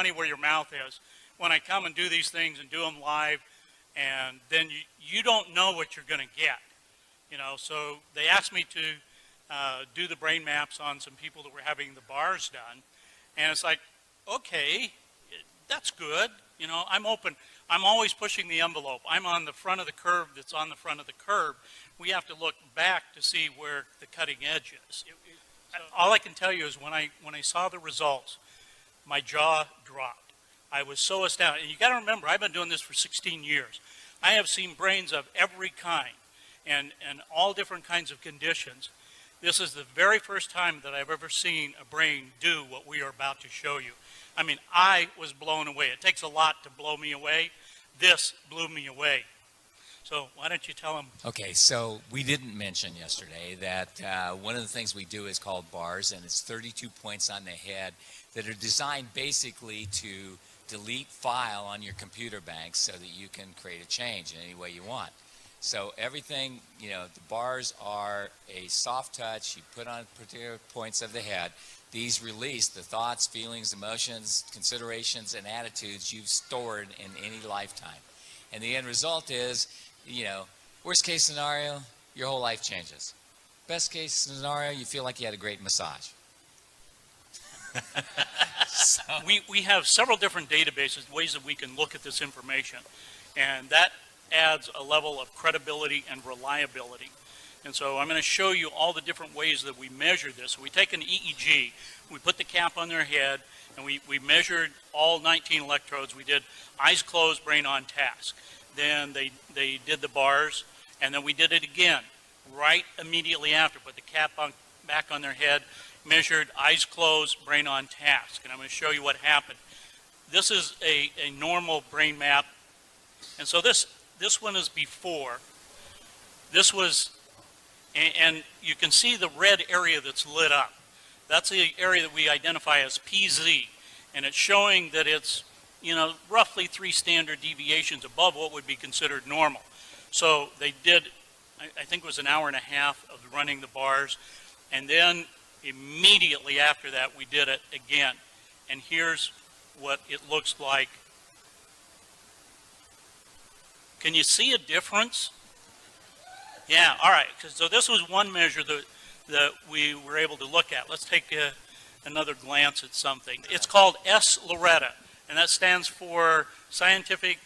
funny where your mouth is when I come and do these things and do them live, and then you don't know what you're going to get, you know. So they asked me to do the brain maps on some people that were having the bars done, and it's like, okay, that's good, you know. I'm open. I'm always pushing the envelope. I'm on the front of the curve that's on the front of the curve. We have to look back to see where the cutting edge is. All I can tell you is when I saw the results, my jaw dropped. I was so astounded. And you got to remember, I've been doing this for 16 years. I have seen brains of every kind and all different kinds of conditions. This is the very first time that I've ever seen a brain do what we are about to show you. I mean, I was blown away. It takes a lot to blow me away. This blew me away. So why don't you tell them? Okay, so we didn't mention yesterday that one of the things we do is called bars, and it's 32 points on the head that are designed basically to delete file on your computer bank so that you can create a change in any way you want. So everything, you know, the bars are a soft touch. You put on particular points of the head. These release the thoughts, feelings, emotions, considerations, and attitudes you've stored in any lifetime. And the end result is, you know, worst case scenario, your whole life changes. Best case scenario, you feel like you had a great massage. So. We have several different databases, ways that we can look at this information, and that adds a level of credibility and reliability. And so I'm going to show you all the different ways that we measure this. So we take an EEG, we put the cap on their head, and we measured all 19 electrodes. We did eyes closed, brain on task. Then they did the bars, and then we did it again right immediately after. Put the cap back on their head, measured eyes closed, brain on task. And I'm going to show you what happened. This is a normal brain map. And so this one is before. This was, and you can see the red area that's lit up. That's the area that we identify as PZ. And it's showing that it's, you know, roughly 3 standard deviations above what would be considered normal. So they did, I think it was an hour and a half of running the bars. And then immediately after that, we did it again. And here's what it looks like. Can you see a difference? Yeah, all right. So this was one measure that we were able to look at. Let's take another glance at something. It's called S-Loretta, and that stands for Scientific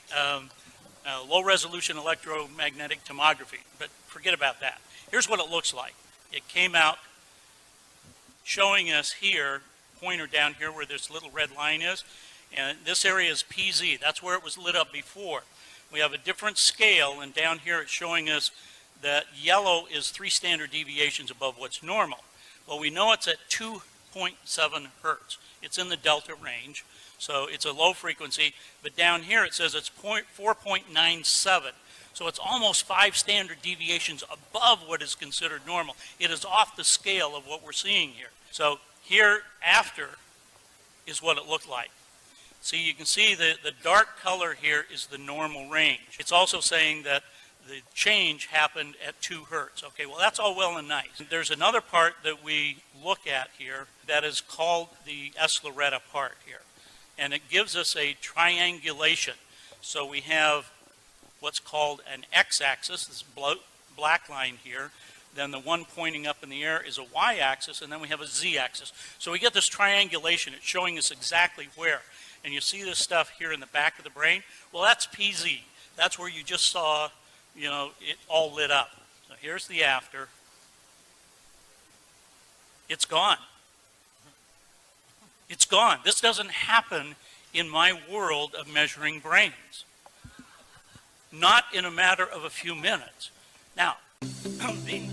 Low-Resolution Electromagnetic Tomography. But forget about that. Here's what it looks like. It came out showing us here, pointer down here where this little red line is, and this area is PZ. That's where it was lit up before. We have a different scale, and down here it's showing us that yellow is 3 standard deviations above what's normal. Well, we know it's at 2.7 hertz. It's in the delta range, so it's a low frequency, but down here it says it's 4.97. So it's almost 5 standard deviations above what is considered normal. It is off the scale of what we're seeing here. So here after is what it looked like. See, you can see the dark color here is the normal range. It's also saying that the change happened at 2 hertz. Okay, well, that's all well and nice. There's another part that we look at here that is called the S-Loretta part here. And it gives us a triangulation. So we have what's called an x-axis, this black line here. Then the one pointing up in the air is a y-axis, and then we have a z-axis. So we get this triangulation. It's showing us exactly where. And you see this stuff here in the back of the brain? Well, that's PZ. That's where you just saw, you know, it all lit up. So here's the after. It's gone. It's gone. This doesn't happen in my world of measuring brains. Not in a matter of a few minutes. Now, being